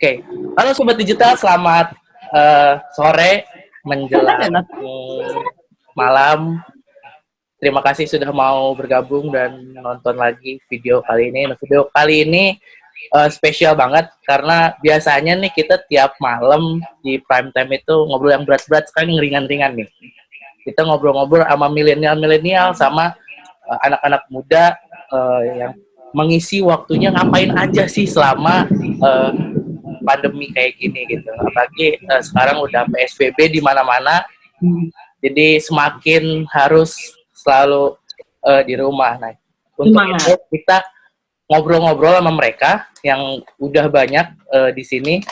Oke, halo Sobat Digital, selamat sore menjelang malam. Terima kasih sudah mau bergabung dan nonton lagi video kali ini. Nah, video kali ini spesial banget karena biasanya nih kita tiap malam di prime time itu ngobrol yang berat-berat, sekarang yang ringan-ringan nih. Kita ngobrol-ngobrol sama milenial sama anak-anak muda yang mengisi waktunya ngapain aja sih selama pandemi kayak gini gitu. Apalagi sekarang udah PSBB di mana-mana, jadi semakin harus selalu di rumah. Nah, untuk itu kita ngobrol-ngobrol sama mereka yang udah banyak di sini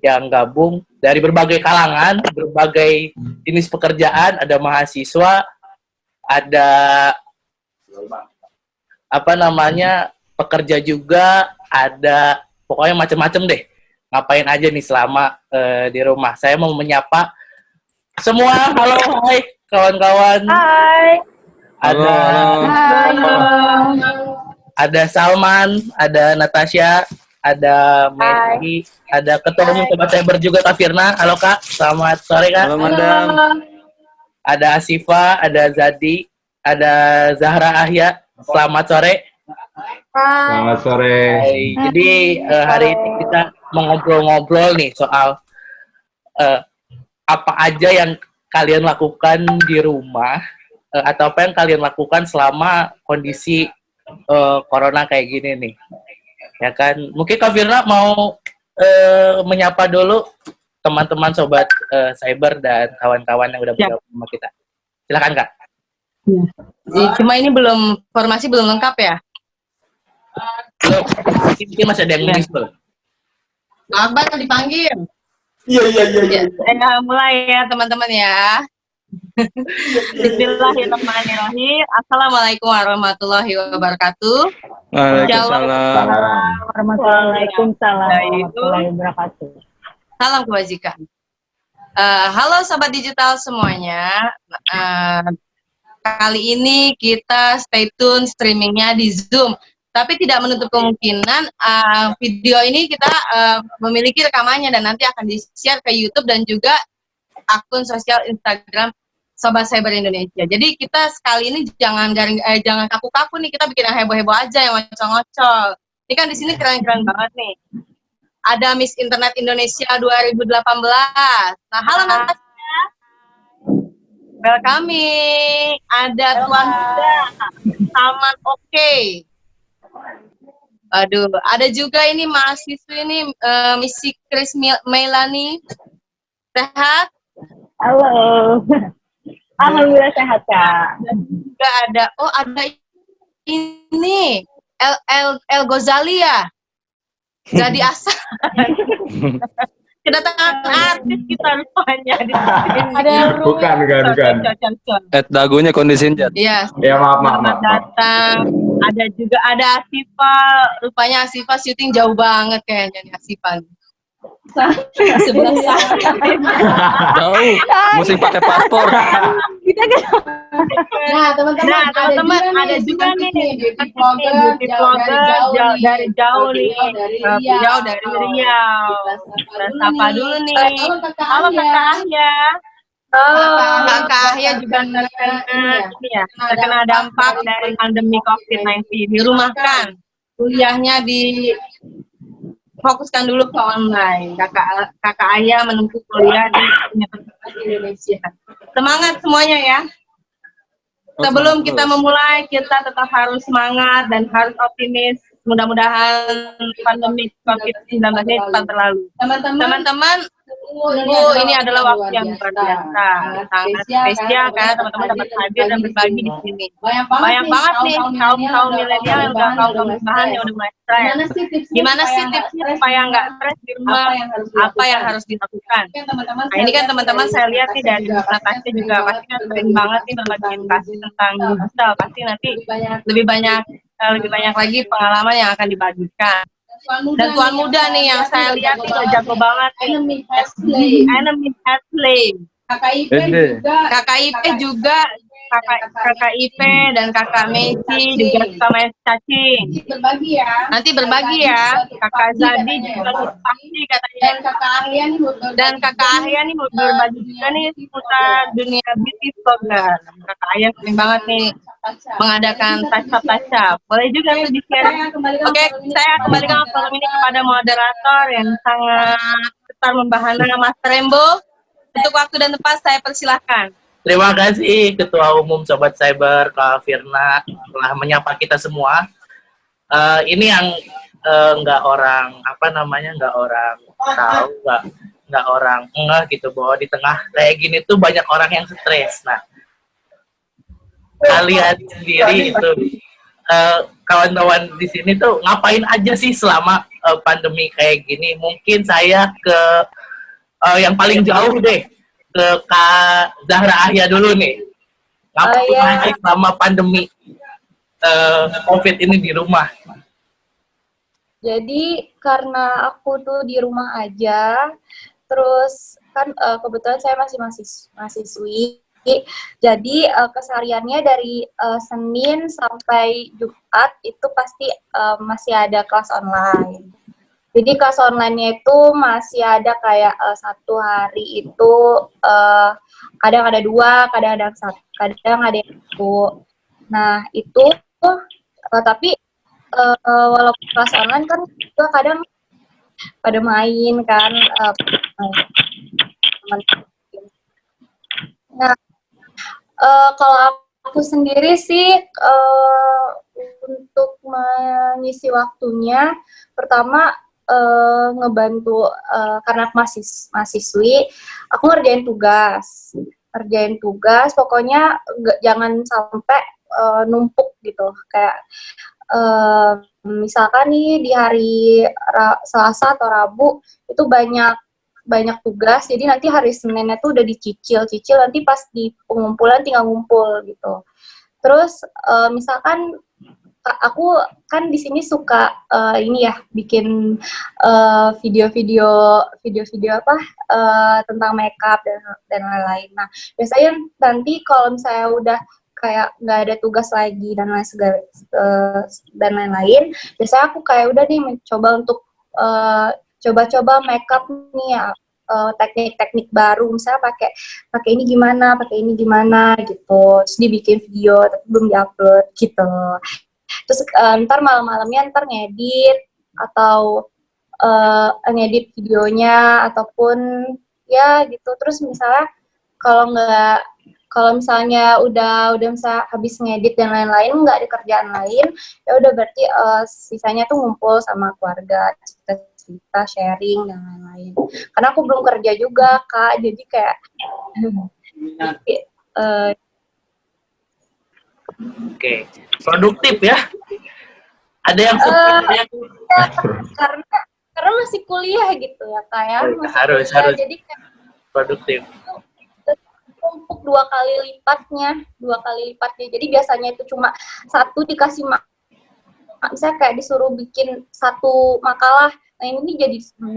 yang gabung dari berbagai kalangan, berbagai jenis pekerjaan, ada mahasiswa, ada pekerja juga, ada pokoknya macam-macam deh. Ngapain aja nih selama di rumah. Saya mau menyapa semua. Halo, hai kawan-kawan. Hai. Ada Salman, ada Natasha, ada Mary, ada ketua umum Sobat Cyber juga Kak Firna. Halo Kak, selamat sore Kak. Halo Madam. Ada Asifa, ada Zadi, ada Zahra Ahya. Selamat sore. Selamat sore. Hai. Jadi hari ini kita mau ngobrol-ngobrol nih soal apa aja yang kalian lakukan di rumah atau apa yang kalian lakukan selama kondisi corona kayak gini nih. Ya kan? Mungkin Kak Firna mau menyapa dulu teman-teman Sobat Cyber dan kawan-kawan yang udah bergabung sama kita. Silakan Kak. Cuma ini formasi belum lengkap ya? Mungkin masih ada yang muncul. Abang yang dipanggil. Iya. Mulai ya teman-teman ya. Bismillahirrahmanirrahim. Assalamualaikum warahmatullahi wabarakatuh. Waalaikumsalam. Warahmatullahi wabarakatuh. Salam kebajikan. Halo Sobat Digital semuanya. Kali ini kita stay tune streamingnya di Zoom. Tapi tidak menutup kemungkinan video ini kita memiliki rekamannya dan nanti akan di-share ke YouTube dan juga akun sosial Instagram Sobat Cyber Indonesia. Jadi kita sekali ini jangan kaku-kaku nih, kita bikin yang heboh-heboh aja, yang ngocol-ngocol. Ini kan di sini keren-keren banget nih. Ada Miss Internet Indonesia 2018. Nah, halo Natasha. Welcome. Ada Tuan Muda, Salman Oke. Aduh, ada juga ini mahasiswa ini Missy Chris Melani. Sehat? Halo. Alhamdulillah sehat Kak. Dan juga ada ini El Ghazali ya. Jadi asal. Kedatangan artis kita rupanya di sini. Ada bukan. Dagunya kondisiin Jat. Iya. Ya maaf. Selamat datang. Ada Asifa, rupanya Asifa syuting jauh banget kayaknya nih Asifa. Sebelah sana. Jauh. Mesti pakai paspor. Nah, teman-teman ada juga nih beauty vlogger dari jauh nih. Jauh dari Riau. Kita sapa dulu nih. Halo Kakak Ahya. Kakak Ahya juga terkena dampak dari pandemi COVID-19, dirumahkan. Kuliahnya fokuskan dulu ke online. Kakak Ahya menempuh kuliah di Universitas Indonesia. Semangat semuanya ya. Sebelum kita memulai, kita tetap harus semangat dan harus optimis. Mudah-mudahan pandemi COVID-19 ini cepat berlalu. Teman-teman, ini adalah waktu yang luar biasa, sangat spesial karena teman-teman dapat hadir dan berbagi di sini. Banyak banget nih kaum milenial yang udah kaum bahan yang udah mulai stres. Gimana sih tipsnya supaya nggak stres di rumah? Apa yang harus dilakukan? Nah ini kan teman-teman saya lihat nih dari Natasha juga pasti kan sering banget nih berbagi edukasi tentang digital. Pasti nanti lebih banyak lagi pengalaman yang akan dibagikan. Dan Tuan Muda nih yang saya lihat itu jago banget nih. Enemy at play. KKIP juga kakak Ipe dan kakak Messi juga suka main cacing. Nanti berbagi ya. Kakak Zadi juga pasti katanya. Dan kakak Ahya nih mau berbagi juga nih seputar dunia beauty vlogger. Kakak Ahya sering banget nih mengadakan touch-up. Boleh juga tuh di-share. Oke, saya kembalikan forum ini kepada moderator yang sangat besar membahana, Mas Rembo. Untuk waktu dan tempat saya persilahkan. Terima kasih Ketua Umum Sobat Cyber Kak Firna telah menyapa kita semua. Ini yang nggak orang nggak orang tahu, nggak orang gitu bahwa di tengah kayak gini tuh banyak orang yang stres. Nah, kalian sendiri itu kawan-kawan di sini tuh ngapain aja sih selama pandemi kayak gini? Mungkin saya ke yang paling jauh deh, ke Kak Zahra Ahya dulu nih. Ngapain aja selama pandemi COVID ini di rumah? Jadi karena aku tuh di rumah aja, terus kan kebetulan saya masih mahasiswi, jadi kesehariannya dari Senin sampai Jumat itu pasti masih ada kelas online. Jadi kelas online-nya itu masih ada kayak satu hari itu kadang ada 2, kadang ada yang 1. Nah itu tapi walaupun kelas online kan juga kadang pada main kan. Nah kalau aku sendiri sih untuk mengisi waktunya, pertama ngebantu karena aku mahasiswi, aku ngerjain tugas, pokoknya jangan sampai numpuk gitu, kayak misalkan nih di hari Selasa atau Rabu itu banyak tugas, jadi nanti hari Seninnya tuh udah dicicil, nanti pas di pengumpulan tinggal ngumpul gitu. Terus misalkan aku kan di sini suka ini ya, bikin video-video tentang makeup dan lain-lain. Nah, biasanya nanti kalau misalnya udah kayak nggak ada tugas lagi dan lain-lain, biasanya aku kayak udah nih mencoba untuk coba-coba makeup nih ya, teknik-teknik baru, misalnya pakai ini gimana gitu, terus dibikin video tapi belum diupload gitu. Terus ntar malam-malamnya ngedit atau ngedit videonya ataupun ya gitu. Terus misalnya kalau misalnya udah misalnya habis ngedit dan lain-lain, nggak ada kerjaan lain, ya udah berarti sisanya tuh ngumpul sama keluarga, cerita, sharing dan lain-lain. Karena aku belum kerja juga Kak, jadi kayak Oke, produktif ya. Ada yang karena masih kuliah gitu ya Kak ya. Harus jadi kayak produktif. Untuk 2 kali lipatnya. Jadi biasanya itu cuma 1 dikasih misalnya kayak disuruh bikin 1 makalah, nah ini jadi 2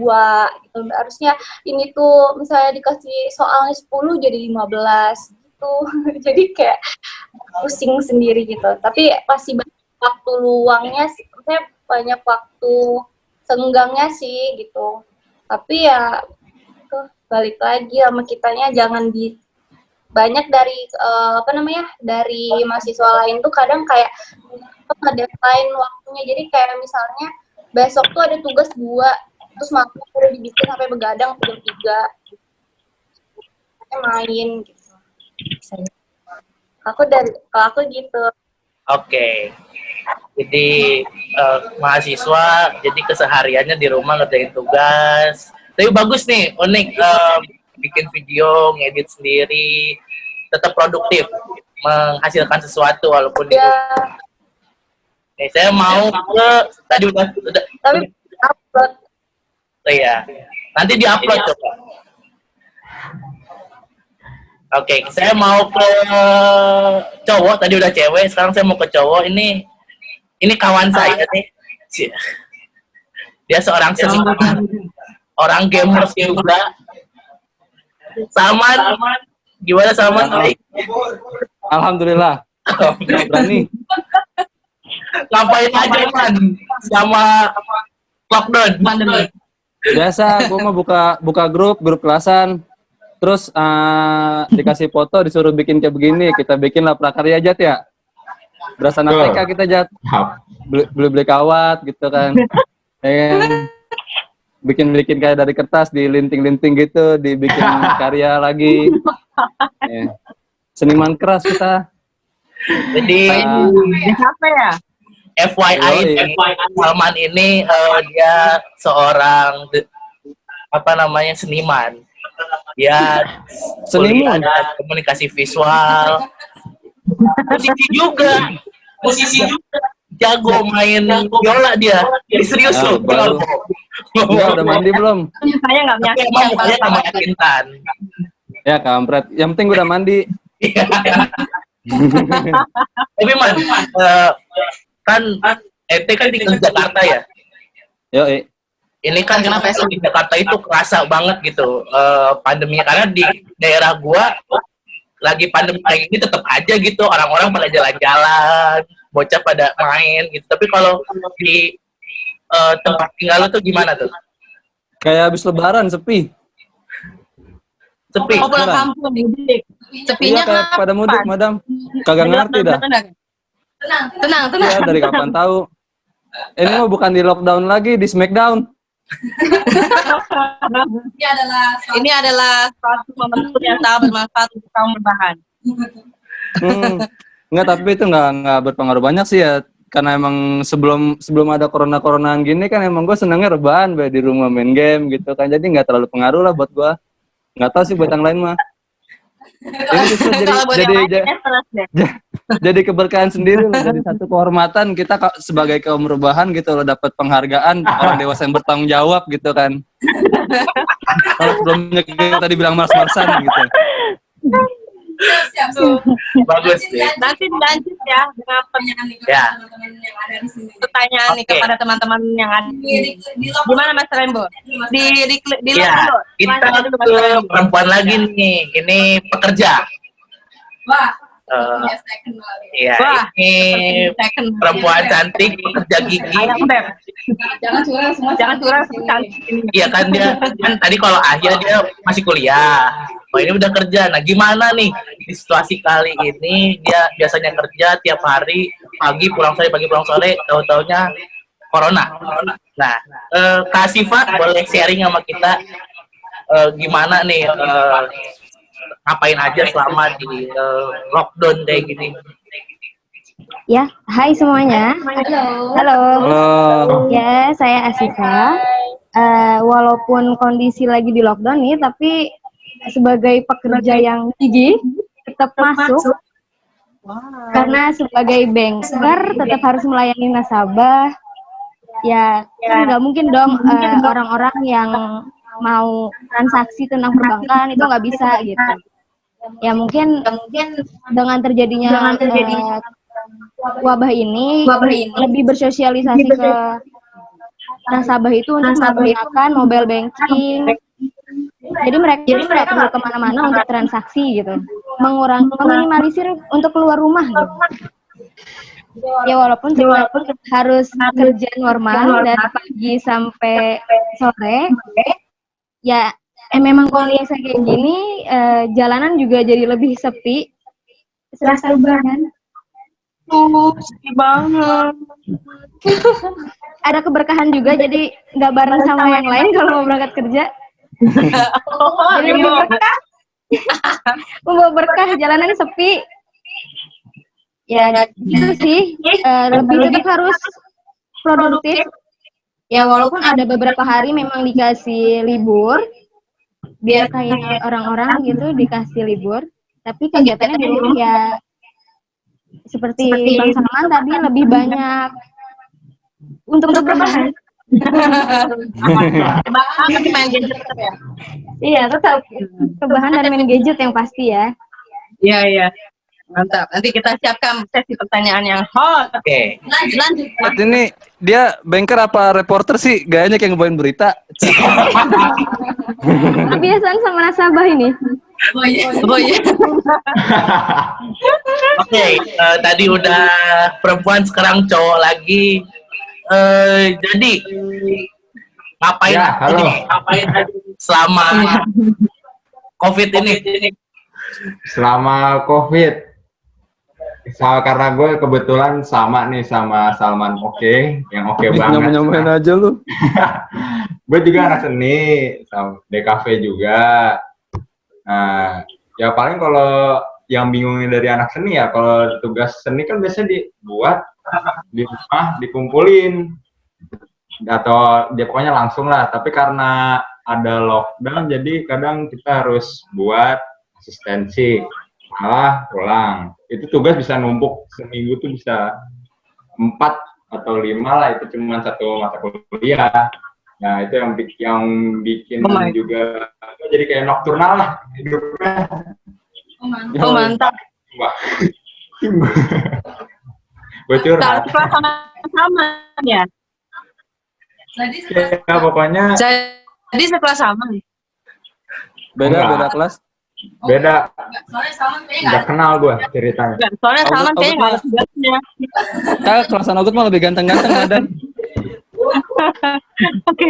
gitu. Harusnya ini tuh misalnya dikasih soalnya 10 jadi 15 gitu. Jadi kayak pusing sendiri gitu. Tapi masih banyak waktu luangnya sih, maksudnya banyak waktu senggangnya sih gitu. Tapi ya balik lagi sama kitanya, jangan banyak dari dari mahasiswa lain tuh kadang kayak ngedeadline waktunya. Jadi kayak misalnya besok tuh ada tugas 2, terus malam udah dibikin sampai begadang jam 3 main gitu. Kalau aku gitu. Oke. Jadi mahasiswa jadi kesehariannya di rumah ngerjain tugas. Tapi bagus nih, unik, bikin video, ngedit sendiri, tetap produktif, menghasilkan sesuatu walaupun di rumah. Nih, saya mau ke tadi udah Tapi upload. Iya. Nanti di-upload coba. Oke, saya mau ke cowok, tadi udah cewek, sekarang saya mau ke cowok. Ini kawan saya nih. Dia seorang seniman, orang gamers juga. Sama Gimana Salman? Baik. Alhamdulillah. Berani. Ngapain aja man sama lockdown? Pandemi. Biasa, gue mah buka grup kelasan. Terus dikasih foto, disuruh bikin kayak begini. Kita bikin lah prakarya Jat ya. Berasa anak TK kita Jat. Beli kawat gitu kan. Bikin kayak dari kertas, dilinting-linting gitu, dibikin karya lagi. Ya. Seniman keras kita. Jadi Apa ya? FYI, Salman ini dia seorang seniman. Dia Seniman? ada komunikasi visual, musisi juga. Jago main biola dia. Ini serius loh. Baru. Enggak, udah mandi belum? Saya nggak Tapi meyakinkan. emang mukanya nggak meyakinkan. Ya kampret. Yang penting gue udah mandi. Tapi man, kan ente kan tinggal di Jakarta ya. Yo, Ini kan kenapa di Jakarta itu kerasa banget gitu pandeminya, karena di daerah gua lagi pandemi kayak gini tetap aja gitu orang-orang pada jalan-jalan, bocah pada main gitu. Tapi kalau di tempat tinggal lu tuh gimana tuh? kayak habis lebaran sepi. Sepi. Oh, pulang kampung nih. Sepinya Iya, kayak kapan? pada mudik, madam. Kagak ngerti dah. Tenang. Ya, dari kapan tahu. Ini mah bukan di lockdown lagi, di smackdown. Ini adalah suatu momentum yang sangat bermanfaat untuk kaum berbahan. Enggak, tapi itu enggak berpengaruh banyak sih ya. Karena emang sebelum ada coronaan gini kan emang gue senangnya rebahan di rumah main game gitu kan. Jadi nggak terlalu pengaruh lah buat gue. Nggak tahu sih buat yang lain mah. Ini justru jadi keberkahan sendiri loh, jadi satu kehormatan kita sebagai kaum rebahan gitu loh, dapat penghargaan orang dewasa yang bertanggung jawab gitu kan. Kalau sebelumnya kita dibilang males-malesan gitu. Bagus deh. Nanti lanjut ya dengan Ya. pertanyaan nih Oke. kepada teman-teman yang ada. Gimana Mas Rembo? Di Ya, dulu. kita Lanjut dulu, Mas ke Rembo. perempuan lagi nih. Ini pekerja. Iya, Wah, ini second. perempuan cantik, pekerja gigi. Ayam beb. Jangan curang seperti cantik ini. Iya kan dia kan tadi kalau akhir dia masih kuliah. Oh ini udah kerja. Nah gimana nih di situasi kali ini dia biasanya kerja tiap hari pagi pulang sore tahu-taunya corona. Nah Kak Siva boleh sharing sama kita gimana nih ngapain aja selama di lockdown kayak gini. Ya, hai semuanya. Halo. Halo. Ya, saya Asika. Walaupun kondisi lagi di lockdown nih, tapi sebagai pekerja yang gigih tetap masuk. Karena sebagai banker tetap harus melayani nasabah. Ya, kan nggak mungkin dong orang-orang yang mau transaksi tentang perbankan itu nggak bisa gitu. Ya mungkin dengan terjadinya wabah ini lebih bersosialisasi ke nasabah itu untuk menggunakan mobile banking. Jadi mereka nggak perlu kemana-mana untuk transaksi gitu, meminimalisir untuk keluar rumah gitu. Ya walaupun harus kerja normal dari pagi sampai sore, ya memang kondisi kayak gini, jalanan juga jadi lebih sepi. Serasa lebaran. Sepi banget. Ada keberkahan juga, jadi nggak bareng sama yang lain kalau mau berangkat kerja. Jadi membawa berkah, jalanan sepi. Ya gitu sih, lebih tetap harus produktif. Ya walaupun ada beberapa hari memang dikasih libur, biar kayak orang-orang gitu dikasih libur, tapi kegiatannya di rumah ya seperti Bang Salman tadi lebih banyak untuk berbahan. Tapi main gadget tetap ya? Iya, tetap rebahan dan main gadget yang pasti ya. Iya. Mantap. Nanti kita siapkan sesi pertanyaan yang hot. Oke. Lanjut. Ini dia banker apa reporter sih? Gayanya kayak ngebawain berita. Kebiasaan sama nasabah ini. Oh iya. Oke, tadi udah perempuan, sekarang cowok lagi. Jadi ngapain Ya, halo. aja selama COVID ini? Selama COVID, karena gue kebetulan sama nih sama Salman Oke, yang oke banget. Nyomain aja lu. Gue juga anak seni, sama DKV juga. Nah, ya paling kalau yang bingungin dari anak seni ya, kalau tugas seni kan biasanya dibuat di rumah, dikumpulin, atau dia pokoknya langsung lah. Tapi karena ada lockdown, jadi kadang kita harus buat asistensi, malah pulang. Itu tugas bisa numpuk seminggu tuh bisa 4 atau 5 lah, itu cuma satu mata kuliah. Nah itu yang bikin juga jadi kayak nokturnal lah hidupnya. Oh mantap. Wah. Bocor. Sama ya. Ya pokoknya. Jadi sekelas sama. Beda kelas. Beda. Nggak kenal gue ceritanya. Soalnya sama kayaknya nggak ada tugasnya. Kelasan Ogut mah lebih ganteng-ganteng badan. Oke.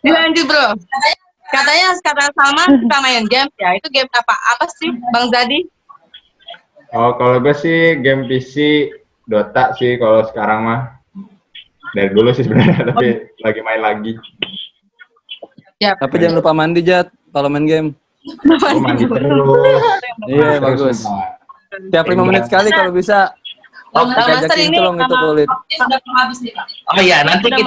Dilanjut bro. Katanya sekarang sama suka main game ya. Itu game apa sih Bang Zadi? Oh kalau gue sih game PC Dota sih kalau sekarang mah. Dari dulu sih sebenarnya, tapi lagi main lagi. Ya. Tapi jangan lupa mandi, Jat, kalau main game. Oh, mandi terus. Iya, bagus. Tiap 5 menit sekali kalau bisa. Oh, Master Ajakin ini tolong itu kulit. Oh iya, nanti kita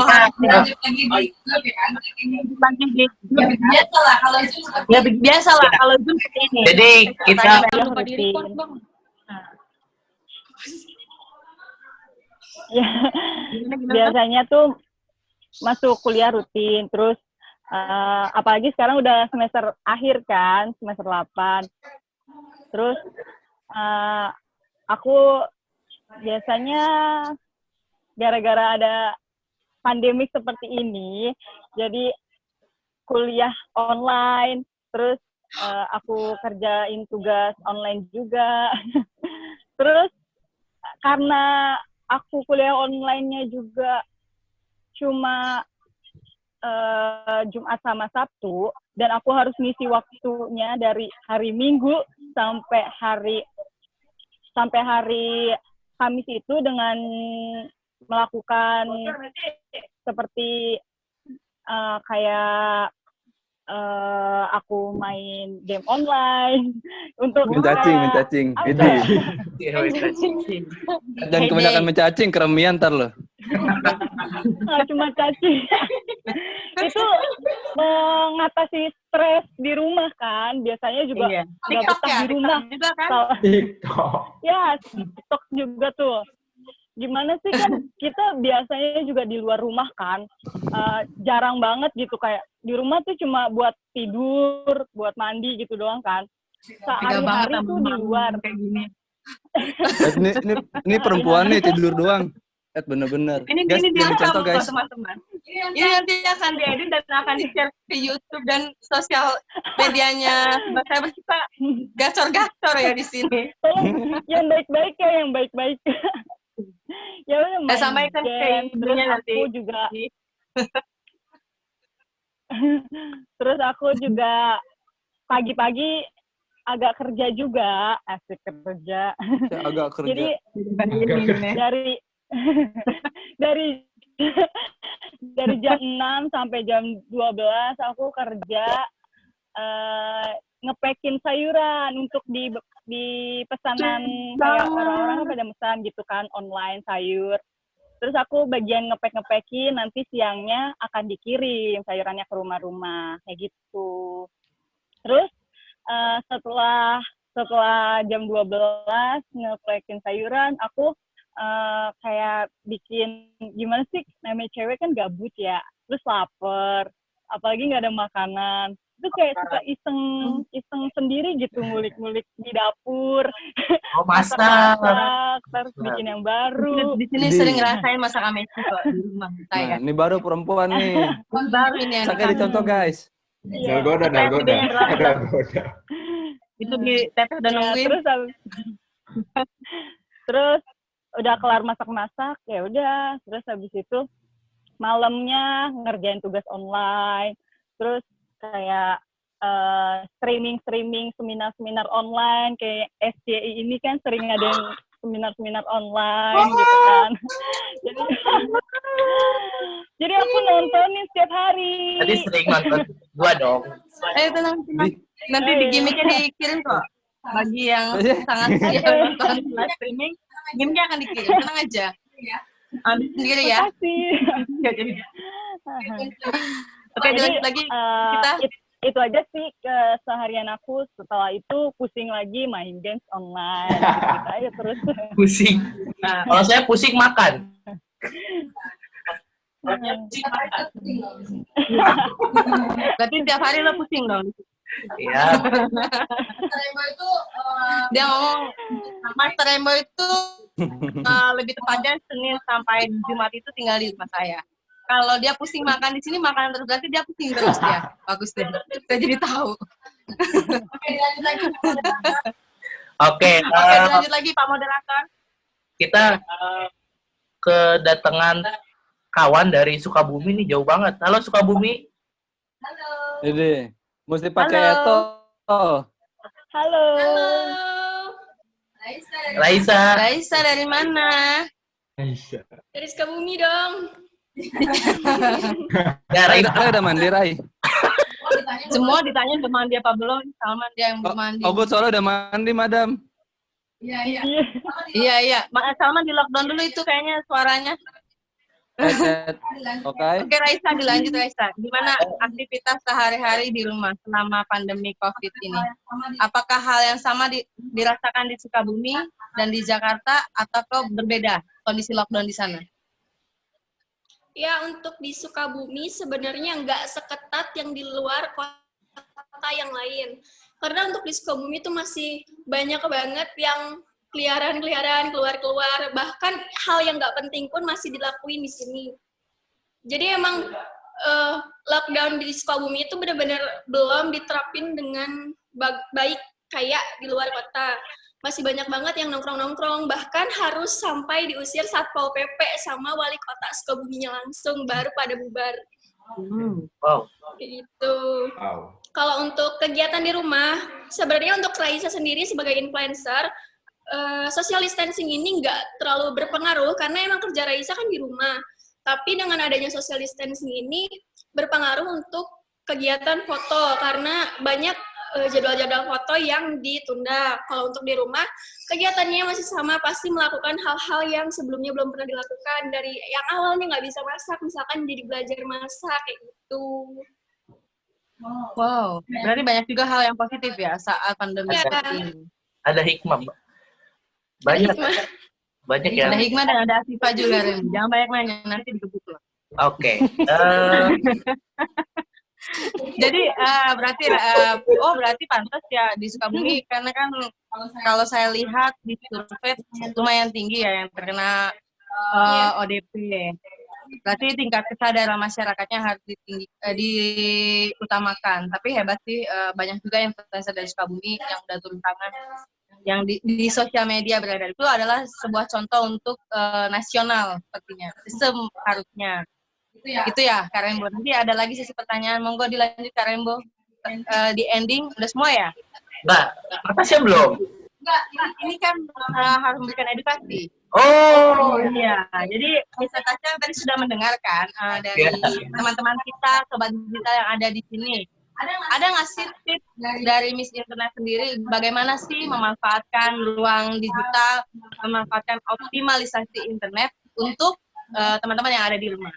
biasa lah kalau Zoom seperti ini. jadi kita Ya, biasanya tuh masuk kuliah rutin, terus apalagi sekarang udah semester akhir kan, semester 8. Terus aku biasanya gara-gara ada pandemik seperti ini, jadi kuliah online, terus aku kerjain tugas online juga. Terus karena aku kuliah online-nya juga cuma Jumat sama Sabtu, dan aku harus ngisi waktunya dari hari Minggu sampai hari Kamis itu dengan melakukan seperti kayak aku main game online untuk Mencacing. Ini. Jangan kebanyakan mencacing, keremian ntar lo. Nggak cuma cacing. Itu mengatasi stres di rumah kan. Biasanya juga nggak betah di rumah. TikTok. Ya, TikTok juga tuh. Gimana sih kan kita biasanya juga di luar rumah kan, jarang banget gitu, kayak di rumah tuh cuma buat tidur, buat mandi gitu doang kan. Sehari-hari tuh di luar. Kayak gini. Ini perempuan nih tidur doang. Bener-bener. Ini contoh guys. Teman-teman. Ini nanti akan diedit dan akan di-share ke YouTube dan sosial medianya. Saya kita gacor-gacor ya di sini. Tolong yang baik-baik ya, yang baik-baik. Ya udah main sampaikan ke game, terus nanti. Aku juga pagi-pagi agak kerja juga, asik kerja. Ya, agak kerja. Jadi dari jam 6 sampai jam 12 aku kerja ngepekin sayuran untuk di pesanan, kayak orang-orang pada pesan gitu kan online sayur. Terus aku bagian ngepekin, nanti siangnya akan dikirim sayurannya ke rumah-rumah kayak gitu. Terus setelah jam 12 ngepekin sayuran, aku kayak bikin, gimana sih, namanya cewek kan gabut ya, terus lapar, apalagi nggak ada makanan, itu kayak suka iseng sendiri gitu, ngulik-ngulik di dapur. Oh, masak, terus bikin yang baru. Di sini sering ngerasain masak Messi kok di rumah saya. Nah, ini baru perempuan nih. Baru ini Saya dicontoh guys. Dalgoda. Itu di Teteh udah Ya, nungguin. terus udah kelar masak-masak, ya udah. Terus habis itu malamnya ngerjain tugas online. Terus kayak streaming seminar-seminar online kayak SCI ini kan sering ada yang seminar-seminar online gitu kan. jadi aku nontonin setiap hari. Tadi sering nonton gua dong. Tenang. Nanti di gimmicknya dikirim kok. Bagi yang sangat setia nonton live streaming, gimmicknya akan dikirim. Tenang aja. Ambil sendiri ya. Makasih. Oke, dilanjut lagi kita. Itu aja sih keseharian aku. Setelah itu pusing lagi main games online. Gitu aja terus. Pusing. Kalau saya pusing makan. Berarti tiap hari lo pusing dong. Iya. Dia ngomong Master Rainbow itu lebih tepatnya Senin sampai Jumat itu tinggal di rumah saya. Kalau dia pusing makan di sini makan terus, berarti dia pusing terus ya. Bagus deh. Saya jadi tahu. Oke, Lanjut lagi Pak Moderator. kita kedatangan kawan dari Sukabumi nih, jauh banget. Halo Sukabumi. Jadi, mesti pakai Halo. Eto. Halo. Raisa. Raisa dari mana? Dari Sukabumi dong. Ya, Rai, Raisa. udah mandi, Rai? Semua ditanya udah mandi apa belum? Salman dia yang belum mandi. Ogut soalnya udah mandi, Madam. Iya. Salman di lockdown dulu itu kayaknya suaranya. Oke. Oke Raisa, dilanjut Raisa. Gimana aktivitas sehari-hari di rumah selama pandemi COVID ini? Apakah hal yang sama dirasakan di Sukabumi dan di Jakarta atau berbeda kondisi lockdown di sana? Ya, untuk di Sukabumi sebenarnya nggak seketat yang di luar kota yang lain. Karena untuk di Sukabumi itu masih banyak banget yang keliaran-keliaran, keluar-keluar. Bahkan hal yang nggak penting pun masih dilakuin di sini. Jadi emang lockdown di Sukabumi itu benar-benar belum diterapin dengan baik kayak di luar kota. Masih banyak banget yang nongkrong-nongkrong, bahkan harus sampai diusir Satpol PP sama wali kota Sukabuminya langsung, baru pada bubar. Wow. Gitu. Wow. Kalau untuk kegiatan di rumah, sebenarnya untuk Raisa sendiri sebagai influencer, social distancing ini nggak terlalu berpengaruh, karena emang kerja Raisa kan di rumah. Tapi dengan adanya social distancing ini berpengaruh untuk kegiatan foto, karena banyak jadwal-jadwal foto yang ditunda. Kalau untuk di rumah, kegiatannya masih sama, pasti melakukan hal-hal yang sebelumnya belum pernah dilakukan. Dari yang awalnya nggak bisa masak, misalkan jadi belajar masak, kayak gitu. Wow, berarti banyak juga hal yang positif ya saat pandemi seperti ini. Ada hikmah, Mbak. Banyak ya. Ada hikmah dan ada Asifa juga, Ren. Jangan banyak nanya, nanti digebuk loh. Oke. Jadi berarti berarti pantas ya di Sukabumi, karena kan kalau saya lihat di survei lumayan tinggi ya yang terkena ODP. Berarti tingkat kesadaran masyarakatnya harus diutamakan. Tapi hebat sih, banyak juga yang influencer dari Sukabumi yang udah turun tangan, yang di sosial media beredar. Itu adalah sebuah contoh untuk nasional sepertinya. Seharusnya. Itu ya, Kak Rembo. Nanti ada lagi sesi pertanyaan. Monggo dilanjut, Kak Rembo. Di ending, udah semua ya? Mbak, makasih belum? Enggak, ini kan harus memberikan edukasi. Oh, Iya, jadi Mr. Tasya tadi sudah mendengarkan dari teman-teman kita, sobat digital yang ada di sini. Ada nggak sih tips dari Miss Internet sendiri bagaimana sih memanfaatkan ruang digital, memanfaatkan optimalisasi internet untuk teman-teman yang ada di rumah?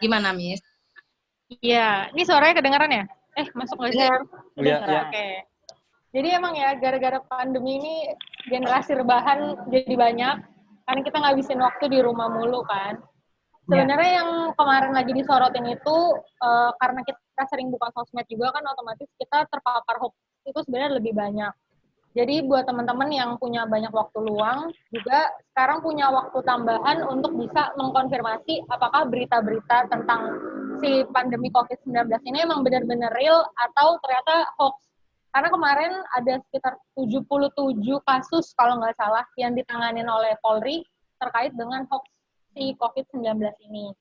Gimana, Miss? Iya, ini suaranya kedengaran ya? Masuk nggak sih? Iya. Oke. Jadi emang ya, gara-gara pandemi ini generasi rebahan jadi banyak, karena kita ngabisin waktu di rumah mulu kan. Sebenarnya yang kemarin lagi disorotin itu, karena kita sering buka sosmed juga kan, otomatis kita terpapar hoax itu sebenarnya lebih banyak. Jadi buat teman-teman yang punya banyak waktu luang, juga sekarang punya waktu tambahan untuk bisa mengkonfirmasi apakah berita-berita tentang si pandemi COVID-19 ini emang benar-benar real atau ternyata hoax. Karena kemarin ada sekitar 77 kasus kalau nggak salah yang ditanganin oleh Polri terkait dengan hoax si COVID-19 ini.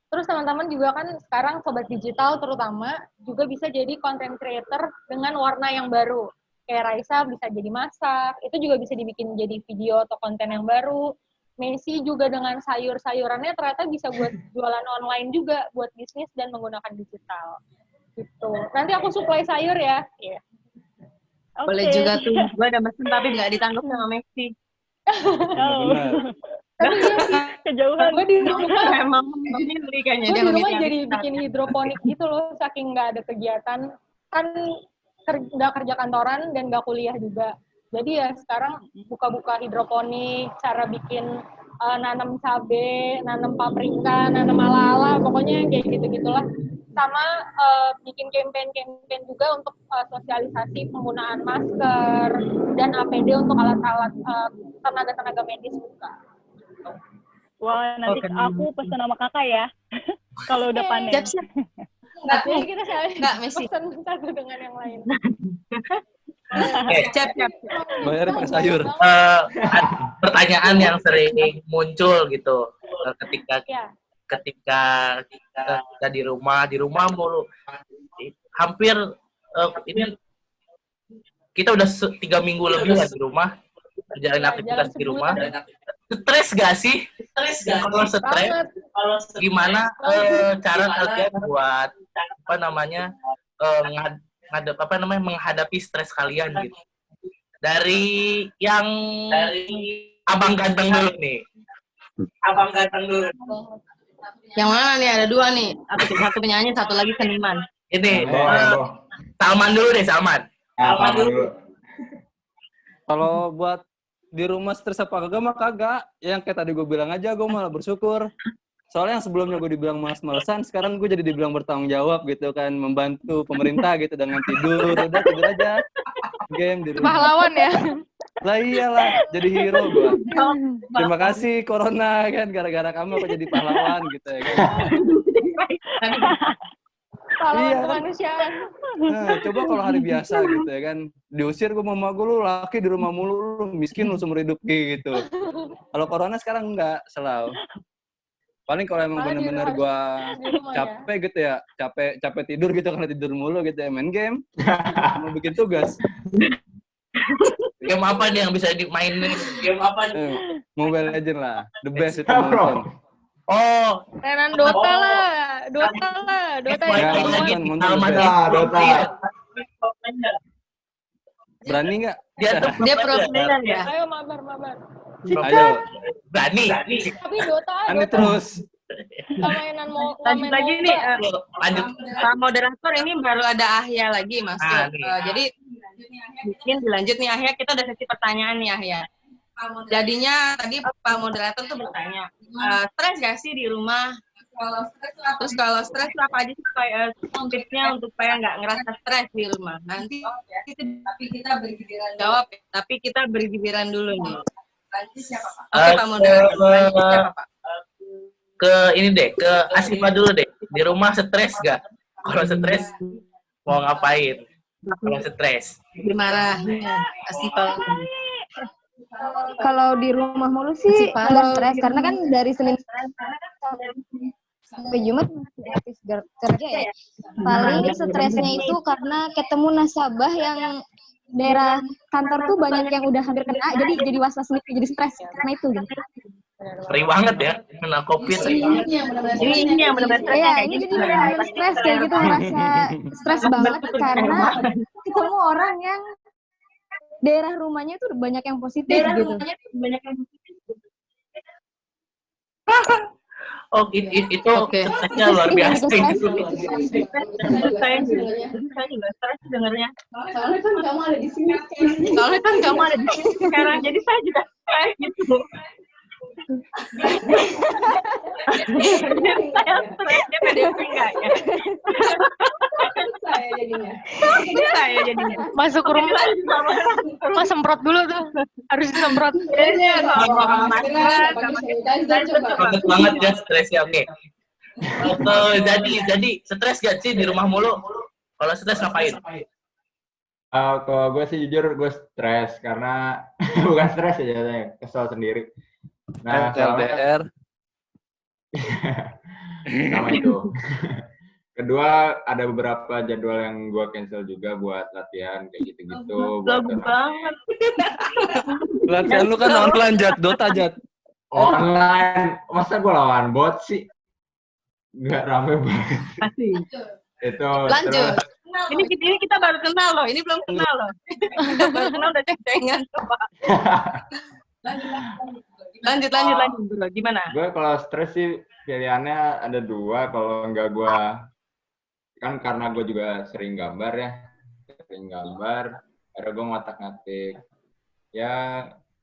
Terus teman-teman juga kan sekarang sobat digital terutama juga bisa jadi content creator dengan warna yang baru. Kayak Raisa bisa jadi masak, itu juga bisa dibikin jadi video atau konten yang baru. Messi juga dengan sayur-sayurannya ternyata bisa buat jualan online juga, buat bisnis dan menggunakan digital. Gitu. Nanti aku supply sayur ya. Yeah. Boleh juga tuh. Gue ada mesen tapi nggak ditangkap sama Messi. Oh. Tapi iya sih, Kejauhan. gue di rumah Emang sendiri kayaknya gue dia di rumah meminta. jadi bikin hidroponik gitu loh, saking nggak ada kegiatan. Kan nggak kerja kantoran dan nggak kuliah juga. Jadi ya sekarang buka-buka hidroponik, cara bikin nanam cabai, nanam paprika, nanam ala-ala, pokoknya yang kayak gitu-gitulah. Sama bikin campaign juga untuk sosialisasi penggunaan masker dan APD untuk alat-alat tenaga-tenaga medis juga. Wah, nanti aku pesan sama kakak ya. Kalau udah panen. Siap-siap. Jadi kita Nggak, Messi. pesan satu dengan yang lain. Siap-siap. Bayar pakai sayur. Pertanyaan yang sering muncul gitu ketika Ya. kita di rumah mulu. Hampir ini kita udah 3 minggu lebih ya di rumah, menjalani aktivitas di rumah. Stres gak sih? Kalau stres, gimana cara kalian buat menghadapi stres kalian gitu? Dari abang ganteng dulu nih. Yang mana nih? Ada dua nih. Satu penyanyi, satu lagi seniman. Ini Heboh. Salman dulu deh, Salman. Apa dulu? Kalau buat di rumah stres apa kagak mah kagak. Yang kayak tadi gue bilang aja, gue malah bersyukur. Soalnya yang sebelumnya gue dibilang males-malesan, sekarang gue jadi dibilang bertanggung jawab gitu kan, membantu pemerintah gitu dengan tidur, udah tidur aja. Game di rumah. Pahlawan ya. Lah iyalah, jadi hero gue. Terima kasih Corona kan, gara-gara kamu aku jadi pahlawan gitu ya kan. Pahlawan Iya. kemanusiaan. Nah, coba kalau hari biasa gitu ya kan, diusir gue mama gue, lu laki di rumah mulu, lu miskin lu seumur hidup gitu. Kalau Corona sekarang enggak, selalu. Paling kalau emang Malah bener-bener harus gue di rumah ya. capek gitu ya, capek tidur gitu karena tidur mulu gitu ya, main game, mau bikin tugas. Game apa nih yang bisa dimainin? Game apa nih? Mobile Legend lah, the best itu Bisa, bro. nonton. Oh, Tenan Dota lah. Dota FYI yang nonton, lagi nonton. Salman Dota, itu Dota. Berani nggak? Dia tuh Dia pro player ya. Ayo mabar. Ayo, berani. Tapi Dota Ani terus. nggak mainan Lanjut lagi nih. Lanjut. Pak moderator ini baru ada Ahya lagi masuk. Ah, nih. Jadi mungkin dilanjut nih Ahya. Kita udah sesi pertanyaan nih Ahya. Jadinya tadi Pak moderator tuh bertanya, stres gak sih di rumah? Terus kalau stres tuh apa aja sih supaya tipsnya untuk supaya nggak ngerasa stres di rumah? Nanti kita beri giliran jawab, tapi kita beri giliran dulu nih. Oke Pak moderator, lanjut siapa Pak? Ke ini deh, ke Asifa dulu deh. Di rumah stres gak? Kalau stres mau ngapain? Kalau stres. Dimarah, Asifa. Kalau di rumah mulu sih nggak stres karena kan dari Senin sampai Jumat masih aktif kerja ya. Paling stresnya itu karena ketemu nasabah yang daerah kantor tuh banyak yang udah hampir kena, jadi was-was nih, jadi stres karena itu gitu. Ngeri banget ya, kena COVID. Ini yang benar-benar stres Ya, kayak ini gitu. jadi benar-benar stres kayak gitu, merasa stres banget karena ketemu orang yang daerah rumahnya tuh banyak yang positif gitu. Oh, itu Oke. stresnya luar biasa itu. Saya juga stres dengarnya. Soalnya kan kamu ada di sini. Soalnya kan kamu ada di sini sekarang, jadi saya juga stres gitu. Saya stresnya PDP enggak ya? Saya jadinya. Masuk ke rumah semprot dulu tuh. Harus disemprot. Banget banget ya stresnya. Oke. Jadi stres gak sih di rumah mulu? Kalau stres ngapain? Kalau gue sih jujur gue stres karena bukan stres ya jadinya, kesel sendiri. Nah, soalnya LDR. sama itu. Kedua, ada beberapa jadwal yang gue cancel juga buat latihan kayak gitu-gitu. Buat banget. Latihan lu kan online, Jat. Dota, Jat. online, masa gue lawan bot sih? Nggak rame banget. Pasti. Itu Lanjut. terus Ini kita baru kenal loh. Ini belum kenal loh. Kita baru kenal udah ceng-cengan. Coba. Lanjut bro. Gimana? gue kalau stres sih pilihannya ada dua. Kalau nggak gue kan karena gue juga sering gambar ya, akhirnya gue ngotak-ngatik ya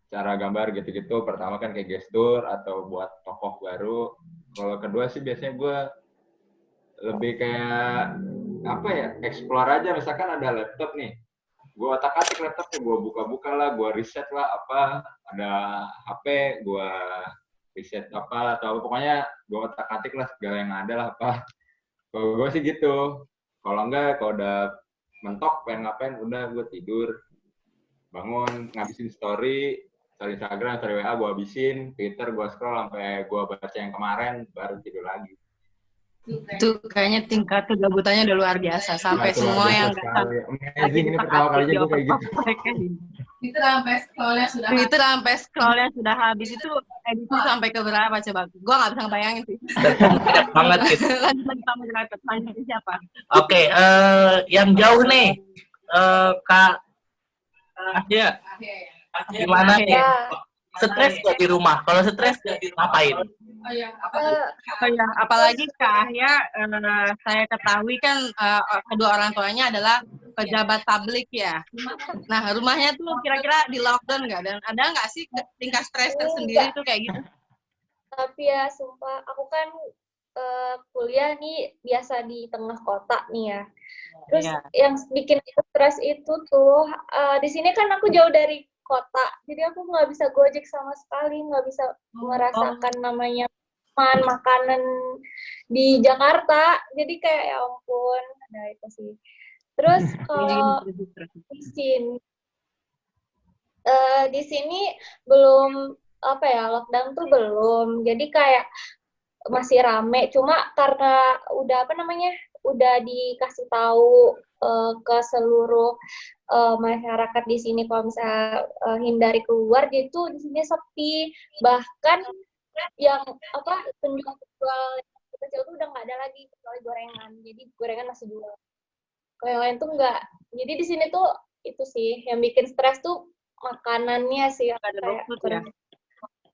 cara gambar gitu-gitu. Pertama kan kayak gestur atau buat tokoh baru. Kalau kedua sih biasanya gue lebih kayak apa ya, explore aja. Misalkan ada laptop nih, gue otak-atik laptopnya, gue buka-buka lah, gue riset lah apa, ada HP, gue riset apa atau pokoknya gue otak-atik lah segala yang ada lah apa. Kalau gue sih gitu. Kalau enggak, kalau udah mentok pengen ngapain, udah gue tidur, bangun, ngabisin story Instagram, story WA gue habisin, Twitter gue scroll sampai gue baca yang kemarin, baru tidur lagi. Itu kayaknya tingkat kegabutannya udah luar biasa. Sampai semua yang nggak sampai. Amazing, ini pertama kalinya gue kayak gitu. Itu sampai scrollnya sudah habis. Itu edisi sampai ke berapa coba? Gue nggak bisa ngebayangin sih. Banyak banget gitu. Lanjut siapa? Oke, yang jauh nih, Kak Asia, gimana nih? Stres nggak di rumah? Kalau stres ngapain? Apalagi Kak Ahya, saya ketahui kan kedua orang tuanya adalah pejabat publik ya. Nah, rumahnya tuh kira-kira di lockdown nggak? Dan ada nggak sih tingkat stres tersendiri tuh kayak gitu? Tapi ya sumpah, aku kan kuliah nih biasa di tengah kota nih ya. Terus yang bikin stres itu tuh, di sini kan aku jauh dari kota, jadi aku nggak bisa gojek sama sekali, nggak bisa merasakan namanya makanan di Jakarta. Jadi kayak ya ampun, ada itu sih. Terus kalau di sini belum apa ya, lockdown tuh belum, jadi kayak masih rame. Cuma karena udah apa namanya, udah dikasih tahu ke seluruh masyarakat di sini kalau misalnya hindari keluar, gitu di sini sepi. Bahkan yang apa penjual kecil tuh udah nggak ada lagi kecuali gorengan. Jadi gorengan masih jual. Kalau yang lain tuh nggak. Jadi di sini tuh itu sih yang bikin stres tuh makanannya sih.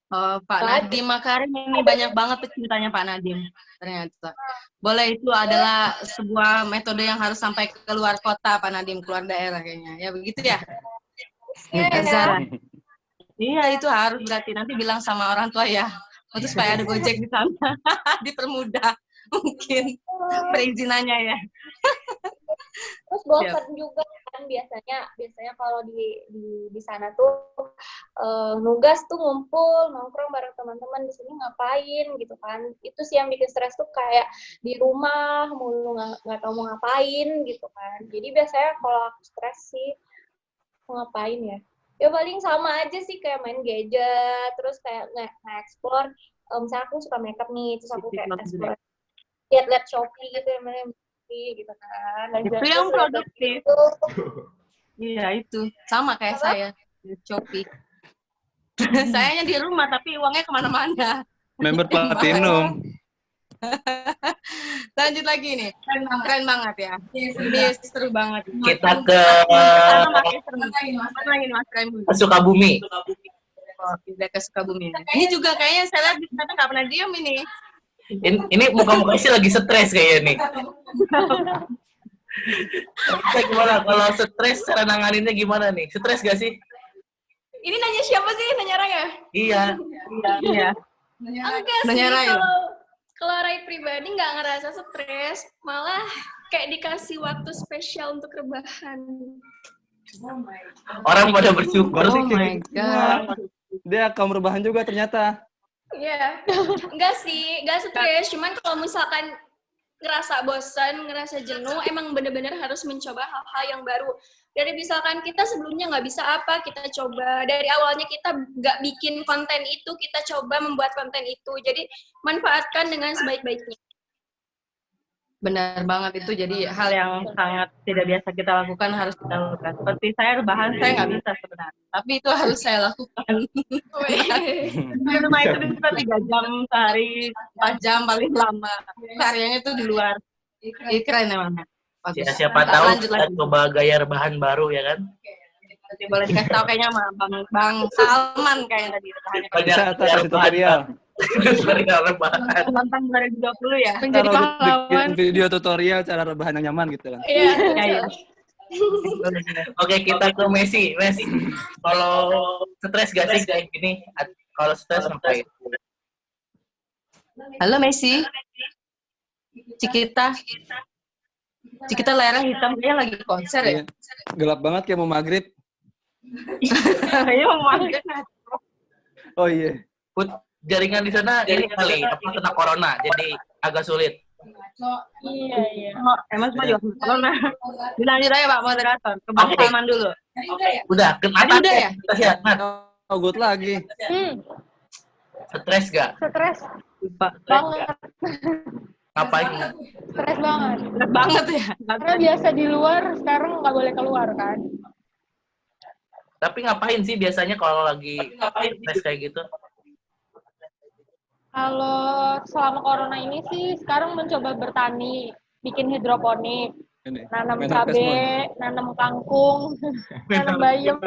Pak Nadiem Makarim ini banyak banget pecintanya Pak Nadiem ternyata. Boleh, itu adalah sebuah metode yang harus sampai ke luar kota Pak Nadiem, keluar daerah kayaknya. Ya begitu ya? Zara. Iya, itu harus berarti nanti bilang sama orang tua ya. Untuk supaya ada Gojek di sana. Dipermudah mungkin perizinannya ya. Terus bosan juga kan biasanya kalau di sana tuh nugas tuh ngumpul nongkrong bareng teman-teman. Di sini ngapain gitu kan. Itu sih yang bikin stres tuh, kayak di rumah mulu nggak tahu mau ngapain gitu kan. Jadi biasanya kalau aku stres sih mau ngapain ya, ya paling sama aja sih, kayak main gadget, terus kayak nge-explore. Misalnya aku suka makeup nih, terus aku kayak explore, lihat Shopee gitu ya, gitu kan. Itu yang produktif. Iya, itu sama kayak saya, Shopee. Sayanya di rumah tapi uangnya kemana-mana. Member Platinum. Lanjut lagi nih, keren banget ya. Ini seru banget. Kita ke Sukabumi. Oh, pindah ke Sukabumi. Ini juga kayaknya saya lihat di sana nggak pernah diem ini. Ini muka-muka sih lagi stres kayaknya nih. Gimana kalau stres, cara nanganinnya gimana nih? Stres gak sih? Ini nanya siapa sih? Nanya Raya? Iya. Enggak sih, kalau Rai pribadi nggak ngerasa stres, malah kayak dikasih waktu spesial untuk rebahan. Orang pada bersyukur sih. Oh my God. Dia kaum rebahan juga ternyata. Iya, enggak sih, enggak stres. Cuman kalau misalkan ngerasa bosan, ngerasa jenuh, emang bener-bener harus mencoba hal-hal yang baru. Dari misalkan kita sebelumnya nggak bisa apa, kita coba. Dari awalnya kita nggak bikin konten itu, kita coba membuat konten itu. Jadi manfaatkan dengan sebaik-baiknya. Benar banget, itu jadi hal yang sangat tidak biasa kita lakukan, harus kita lakukan. Seperti saya rebahan, saya nggak bisa sebenarnya, tapi itu harus saya lakukan. Di rumah itu bisa 3 jam sehari, 4 jam paling lama. Sehariannya itu di luar. Ini keren emang. Bagus. Ya, siapa Ntar tahu lanjut kita lagi. coba gaya rebahan baru ya kan? Nanti boleh dikasih tahu kayaknya sama Bang Salman kayaknya tadi rebahannya. Bisa kasih tutorial. Tutorial rebahan. Nonton 2020 ya. Menjadi Kalau pahlawan. bikin video tutorial cara rebahan yang nyaman gitu kan. Iya, Ya, ya. Oke, kita ke Messi. Messi, kalau stres gak sih kayak gini? Kalau stres ngapain? Halo Messi. Cikita lereng hitam, dia lagi konser ya? Iya. Gelap banget kayak mau maghrib. Iya mau maghrib. Oh iya. Put, jaringan di sana ini kali apa kena corona, jadi agak sulit. Iya. Oh, emang semua juga corona. Dilanjut aja Pak Moderator, ke Bang Oke. Salman dulu. Udah, kenapa? Tadi udah ya? Kita siap. Nat, Oh, good lagi. stres gak? Stres Lupa. banget. Ngapain? Stres banget. Berat banget ya. Karena biasa di luar, sekarang nggak boleh keluar kan. Tapi ngapain sih biasanya kalau lagi stres kayak gitu? Kalau selama corona ini sih sekarang mencoba bertani, bikin hidroponik, Ini. nanam main HP semua. cabai, nanam kangkung, nanam bayam,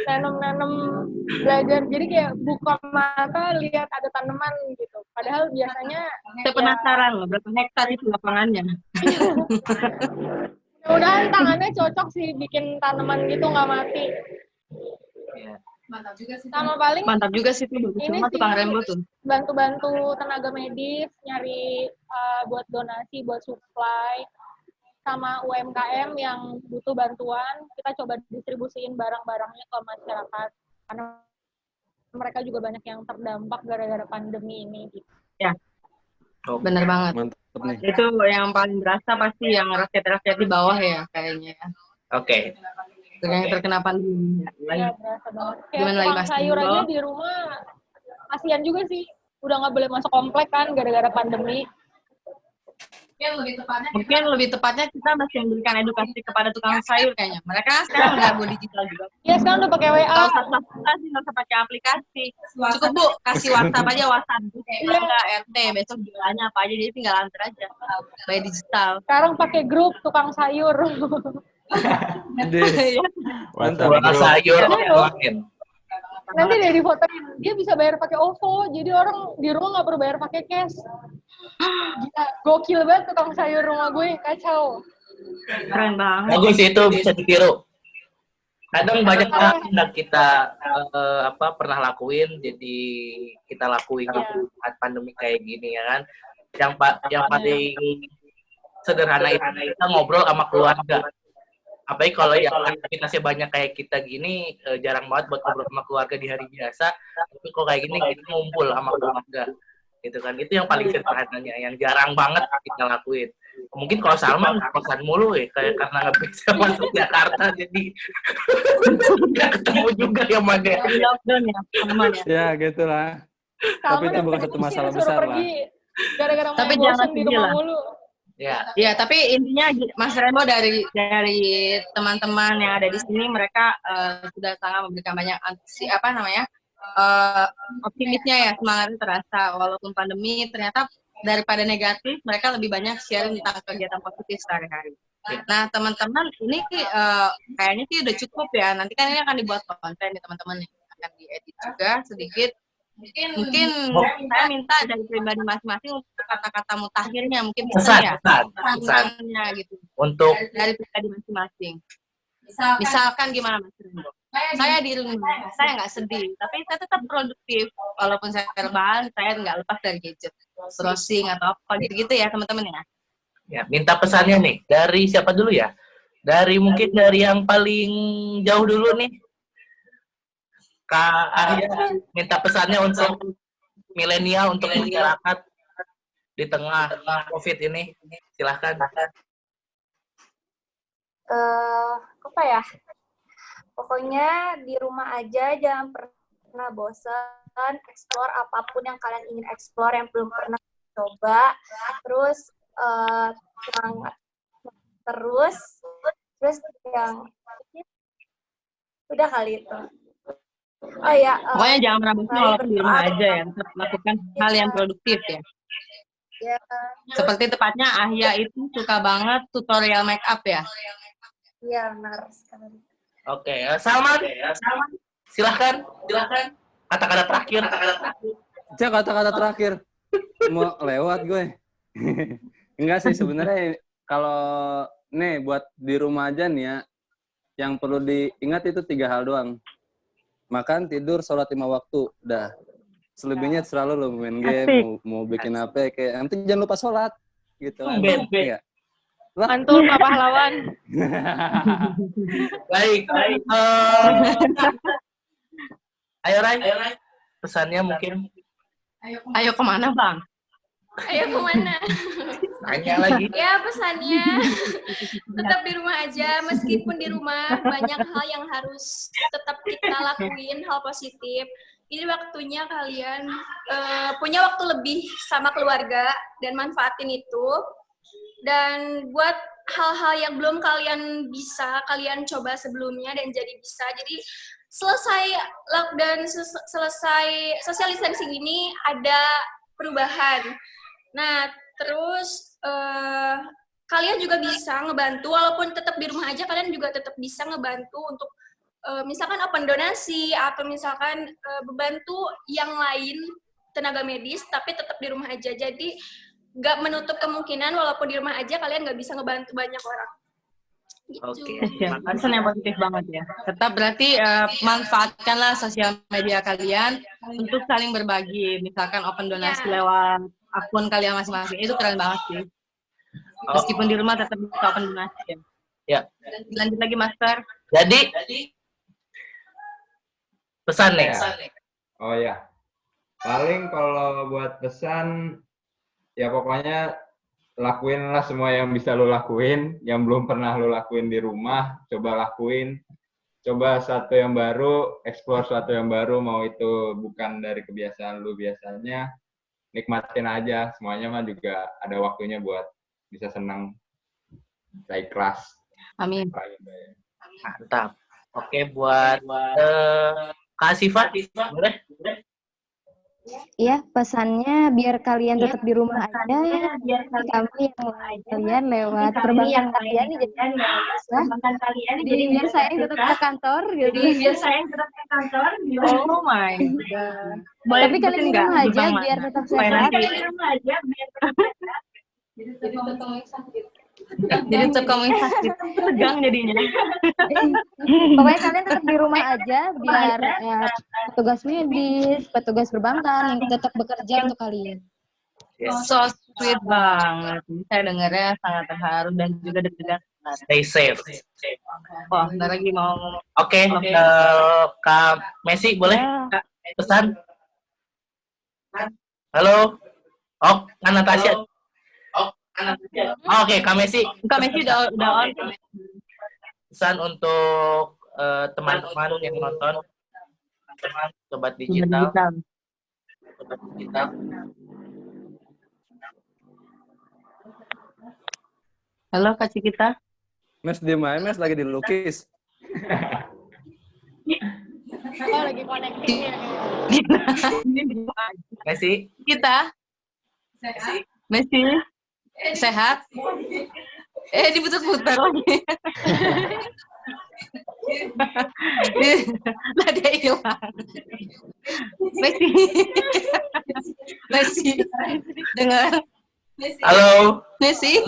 nanam belajar. Jadi kayak buka mata lihat ada tanaman gitu. Padahal biasanya Saya penasaran loh, berapa hektar itu lapangannya? mudah-mudahan tangannya cocok sih bikin tanaman gitu nggak mati. Ya. Sama paling Mantap juga sih tuh, bagus ini banget tuh Kang sih Rembo tuh. bantu-bantu tenaga medis, nyari buat donasi, buat supply, sama UMKM yang butuh bantuan, kita coba distribusiin barang-barangnya ke masyarakat. Karena mereka juga banyak yang terdampak gara-gara pandemi ini. Gitu. Ya, bener banget. Mantap nih. Itu yang paling berasa pasti yang rakyat-rakyat di bawah ya kayaknya. Oke. Yang terkena pandemi. Iya, berasa banget. Kayak Gimana lagi, tukang Mas? sayur aja di rumah, kasihan juga sih. Udah nggak boleh masuk komplek kan gara-gara pandemi. Mungkin lebih tepatnya kita masih memberikan edukasi kepada tukang sayur kayaknya. Mereka sekarang udah go digital juga. Iya, sekarang udah pakai WA. Nggak usah aplikasi, nggak usah pakai aplikasi. Cukup Bu, kasih WhatsApp aja WhatsApp. Enggak RT, besok jualannya apa aja, jadi tinggal antar aja. By digital. Sekarang pakai grup tukang sayur. Ide. Mantap. Buat sayur Iya, online. Nanti dia difotoin, dia bisa bayar pakai OVO, jadi orang di rumah nggak perlu bayar pakai cash. Gila, gokil banget tukang sayur rumah gue, kacau. Keren banget. Bagus itu bisa ditiru. Kadang banyak hal yang kita pernah lakuin, jadi kita lakuin gitu saat pandemi kayak gini ya kan. Yang paling sederhana itu kita ngobrol sama keluarga. Apalagi kalau yang aktivitasnya banyak kayak kita gini, jarang banget buat ngobrol sama keluarga di hari biasa. Tapi kok kayak gini kita ngumpul sama keluarga, gitu kan. Itu yang paling sederhananya, yang jarang banget kita lakuin. Mungkin kalau Salman kosan mulu ya, kayak karena nggak bisa masuk Jakarta, jadi nggak ketemu juga ya Made. Di lockdown ya, teman ya. Ya, gitulah. Tapi itu bukan satu masalah besar lah. Gara-gara Tapi main jangan bosan di sedih rumah lah. mulu. Ya, Ya, tapi intinya Mas Rembo dari teman-teman yang ada di sini, mereka sudah sangat memberikan banyak optimisnya ya, semangatnya terasa. Walaupun pandemi, ternyata daripada negatif, mereka lebih banyak sharing tentang kegiatan positif sehari-hari. Nah, teman-teman, ini kayaknya sih udah cukup ya. Nanti kan ini akan dibuat konten nih teman-teman, akan diedit juga sedikit. Mungkin saya minta dari pribadi masing-masing untuk kata-kata mutakhirnya, mungkin bisa ya, pesannya gitu untuk dari pribadi masing-masing. Misalkan gimana Mas Rembo? Saya di rumah, saya nggak sedih, tapi saya tetap produktif. Walaupun saya rebahan, saya nggak lepas dari gadget, browsing atau apa gitu-gitu ya teman-teman ya. ya, minta pesannya nih dari siapa dulu ya? Mungkin dari yang paling jauh dulu nih. Kak Arya minta pesannya untuk milenial, untuk masyarakat. di tengah COVID ini? Silahkan. Apa ya? Pokoknya di rumah aja, jangan pernah bosan, explore apapun yang kalian ingin explore yang belum pernah coba, terus semangat terus yang udah kali itu. Oh ya, Pokoknya jangan pernah bosan walaupun di rumah aja ya, tetap lakukan hal yang produktif ya. ya, Seperti tepatnya Ahya itu suka banget tutorial make up ya. iya benar sekali. Oke, Salman. Silahkan. Kata-kata terakhir. Cak, kata-kata terakhir. Mau lewat gue. Enggak sih, sebenarnya kalau nih buat di rumah aja nih ya, yang perlu diingat itu 3 hal doang. Makan, tidur, sholat 5 waktu. Udah. Selebihnya selalu lo main game, mau bikin apa, kayak yang penting jangan lupa sholat. Gitu kan. Iya. Mantul Pak Pahlawan. Baik. Ayo Rai. Pesannya mungkin. Ayo kemana Bang? Ayo kemana? Tanya lagi. Ya pesannya tetap di rumah aja, meskipun di rumah banyak hal yang harus tetap kita lakuin, hal positif. Ini waktunya kalian punya waktu lebih sama keluarga dan manfaatin itu. Dan buat hal-hal yang belum kalian bisa, kalian coba sebelumnya dan jadi bisa. Jadi selesai lockdown, selesai social distancing ini ada perubahan. Nah, terus kalian juga bisa ngebantu, walaupun tetap di rumah aja, kalian juga tetap bisa ngebantu untuk misalkan open donasi, atau misalkan membantu yang lain, tenaga medis, tapi tetap di rumah aja. Jadi, nggak menutup kemungkinan, walaupun di rumah aja, kalian nggak bisa ngebantu banyak orang. Gitu. Oke. Pesan yang positif banget ya. Tetap berarti manfaatkanlah sosial media kalian untuk saling berbagi. Misalkan open donasi lewat akun kalian masing-masing. Itu keren banget sih. Meskipun di rumah tetap bisa open donasi. Ya. Lanjut lagi Master. Jadi pesan nih. Oh ya. Paling kalau buat pesan, ya pokoknya lakuinlah semua yang bisa lo lakuin, yang belum pernah lo lakuin di rumah, coba lakuin. Coba satu yang baru, explore sesuatu yang baru, mau itu bukan dari kebiasaan lo biasanya, nikmatin aja. Semuanya mah juga ada waktunya buat bisa senang, bisa ikhlas. Amin. Mantap. Oke, buat Kak Siva, boleh? Iya, pesannya biar kalian tetap di rumah aja, biar kami yang lain kalian lewat perbankan kalian nih, jadi biar saya yang tetap ke kantor, gitu. Oh my god. Tapi kalian di rumah aja biar tetap sehat. Jadi tetap kamu yang sakit, tegang jadinya. Pokoknya kalian tetap di rumah aja biar petugas medis, petugas perbankan yang tetap bekerja untuk kalian. So sweet banget. Saya dengarnya sangat terharu dan juga deg-degan. Stay safe. Wah, bentar lagi mau. Oke, Kak Messi boleh pesan? Halo. Oh, Kak Natasha. Oke, Kak Messi. Kak Messi udah on. Pesan untuk teman-teman yang nonton, sobat digital. Sobat digital. Halo Kak Cikita. Mes di mana? Mes lagi dilukis. Oh, lagi connecting ya. Messi. Kita. Messi. Sehat? Diputar-putar lagi. Lah dia hilang. Messi. Dengar. Halo. Messi.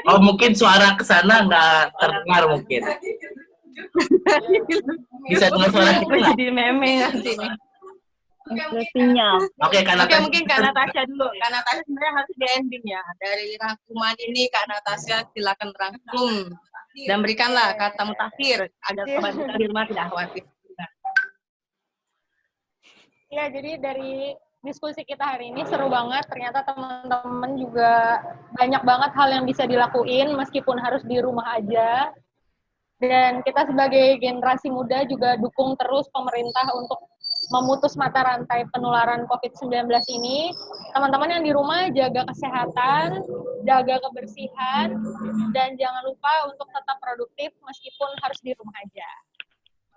Oh, mungkin suara kesana nggak terdengar mungkin. Bisa dengar suara kita nggak? Jadi meme nanti nih. Sinyal. Oke, Kak Natasha. Mungkin Kak Natasha dulu. Kak Natasha sebenarnya harus di ending ya. Dari rangkuman ini Kak Natasha silakan rangkum dan berikanlah kata mutakhir agar sobat kita di rumah tidak khawatir. Ya, jadi dari diskusi kita hari ini seru banget. Ternyata teman-teman juga banyak banget hal yang bisa dilakuin meskipun harus di rumah aja. Dan kita sebagai generasi muda juga dukung terus pemerintah untuk memutus mata rantai penularan COVID-19 ini. Teman-teman yang di rumah jaga kesehatan, jaga kebersihan, dan jangan lupa untuk tetap produktif meskipun harus di rumah aja.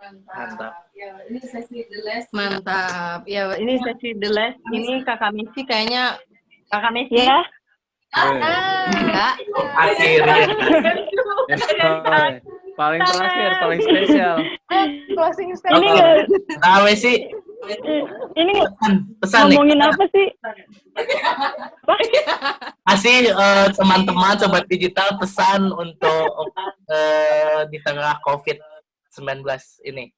Mantap. Ya, ini sesi the last. Mantap. Ya, ini sesi the last. Ini Kakak Messi kayaknya Kakak Messi. Ya. Enggak. Akhirnya. Paling terakhir, paling spesial. Closing Ini statement. Tahu sih. ini Pesan nih. ngomongin apa sih? Kasih teman-teman sobat digital pesan untuk di tengah COVID-19 ini.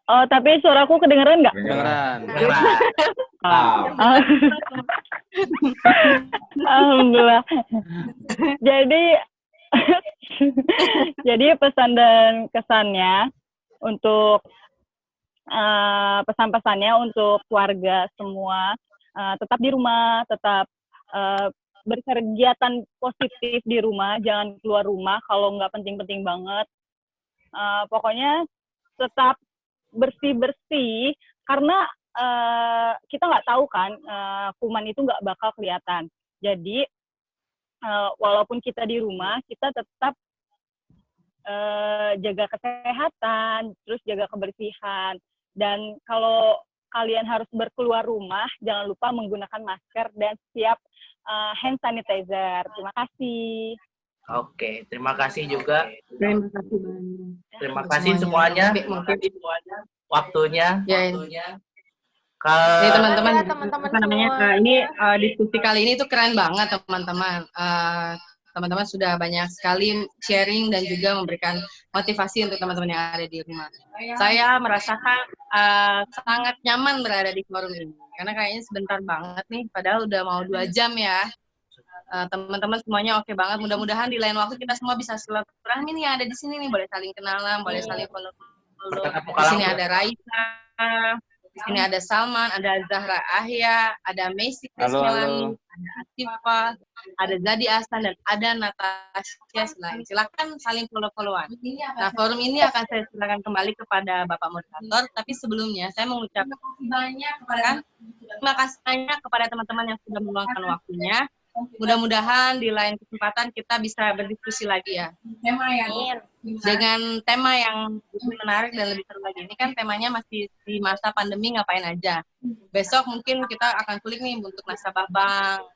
Oh, tapi suaraku kedengeran nggak? Kedengeran. Alhamdulillah. Jadi pesan dan kesannya untuk pesan-pesannya untuk keluarga semua, tetap di rumah, tetap berkegiatan positif di rumah, jangan keluar rumah kalau nggak penting-penting banget. Pokoknya tetap bersih-bersih, karena kita nggak tahu kan, kuman itu nggak bakal kelihatan. Jadi walaupun kita di rumah, kita tetap jaga kesehatan, terus jaga kebersihan. Dan kalau kalian harus berkeluar rumah, jangan lupa menggunakan masker dan siap hand sanitizer. Terima kasih. Oke, terima kasih juga. Terima kasih banyak. Terima kasih semuanya. Waktunya. Ya, ini teman-teman, apa namanya? Ini diskusi kali ini tuh keren banget teman-teman. Teman-teman sudah banyak sekali sharing dan juga memberikan motivasi untuk teman-teman yang ada di rumah. Saya merasakan sangat nyaman berada di forum ini karena kayaknya sebentar banget nih, padahal udah mau 2 jam ya. Teman-teman semuanya oke banget. Mudah-mudahan di lain waktu kita semua bisa silaturahmi nih yang ada di sini nih, boleh saling kenalan, boleh saling follow. Di sini ada Raisa, di sini ada Salman, ada Zahra Ahya, ada Messi Krismelani, ada Atifa, ada Zadi Ahsan, dan ada Natasha Selain. Silakan saling follow-followan. Nah, forum ini akan saya silakan kembali kepada Bapak Moderator, tapi sebelumnya saya mengucapkan terima kasih banyak kepada teman-teman yang sudah meluangkan waktunya. Mudah-mudahan di lain kesempatan kita bisa berdiskusi lagi ya. Dengan tema yang lebih menarik dan lebih seru lagi. Ini kan temanya masih di masa pandemi, ngapain aja. Besok mungkin kita akan kulik nih untuk nasabah bank,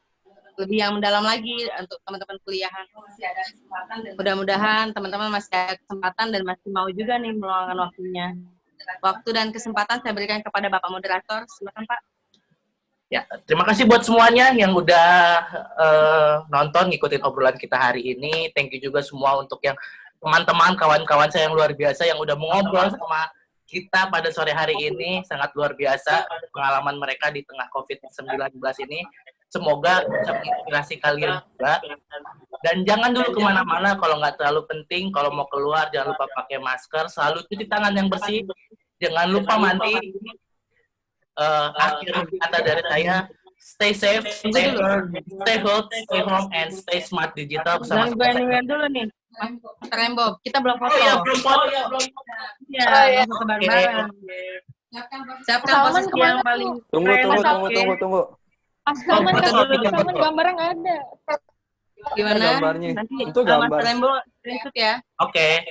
lebih yang mendalam lagi untuk teman-teman kuliahan. Mudah-mudahan teman-teman masih ada kesempatan dan masih mau juga nih meluangkan waktunya. Waktu dan kesempatan saya berikan kepada Bapak Moderator. Silakan Pak. Ya, terima kasih buat semuanya yang udah nonton, ngikutin obrolan kita hari ini. Thank you juga semua untuk yang teman-teman, kawan-kawan saya yang luar biasa yang udah mengobrol sama kita pada sore hari ini. Sangat luar biasa pengalaman mereka di tengah COVID-19 ini. Semoga bisa menginspirasi kalian juga. Dan jangan dulu kemana-mana kalau nggak terlalu penting. Kalau mau keluar, jangan lupa pakai masker. Selalu cuci tangan yang bersih. Jangan lupa mandi. Akhir kata dari saya, stay safe, stay healthy, stay home, and stay smart digital bersama Dan dulu nih, Mas Rembo, kita belum foto. Oh iya, belum foto. Iya, foto bareng-bareng. Siapa posisi yang paling Tunggu. Pas Salman gambarnya nggak ada. Gimana? Gambarnya. Nanti Itu gambar. Mas Rembo screenshot ya. Oke.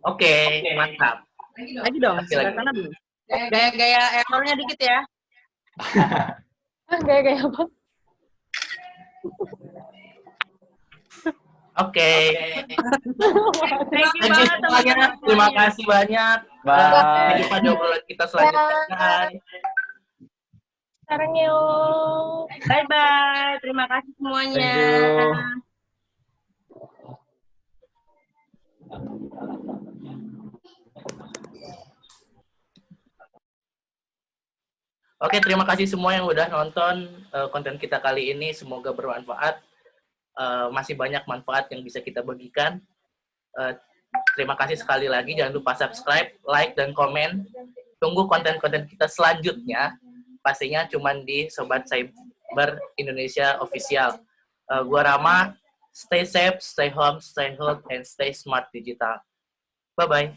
Oke, mantap. Lagi dong, sebelah sana belum. Gaya-gaya errornya dikit ya. Gaya-gaya apa? Oke. Thank you Thank you banget semuanya. teman-teman. Terima kasih banyak. Sampai jumpa di obrolan kita selanjutnya. Bye. Sekarang yuk. Bye-bye. Terima kasih semuanya. Thank you. Oke, terima kasih semua yang udah nonton konten kita kali ini. Semoga bermanfaat. Masih banyak manfaat yang bisa kita bagikan. Terima kasih sekali lagi. Jangan lupa subscribe, like, dan komen. Tunggu konten-konten kita selanjutnya. Pastinya cuman di Sobat Cyber Indonesia Official. Gua Rama, stay safe, stay home, stay healthy, and stay smart digital. Bye-bye.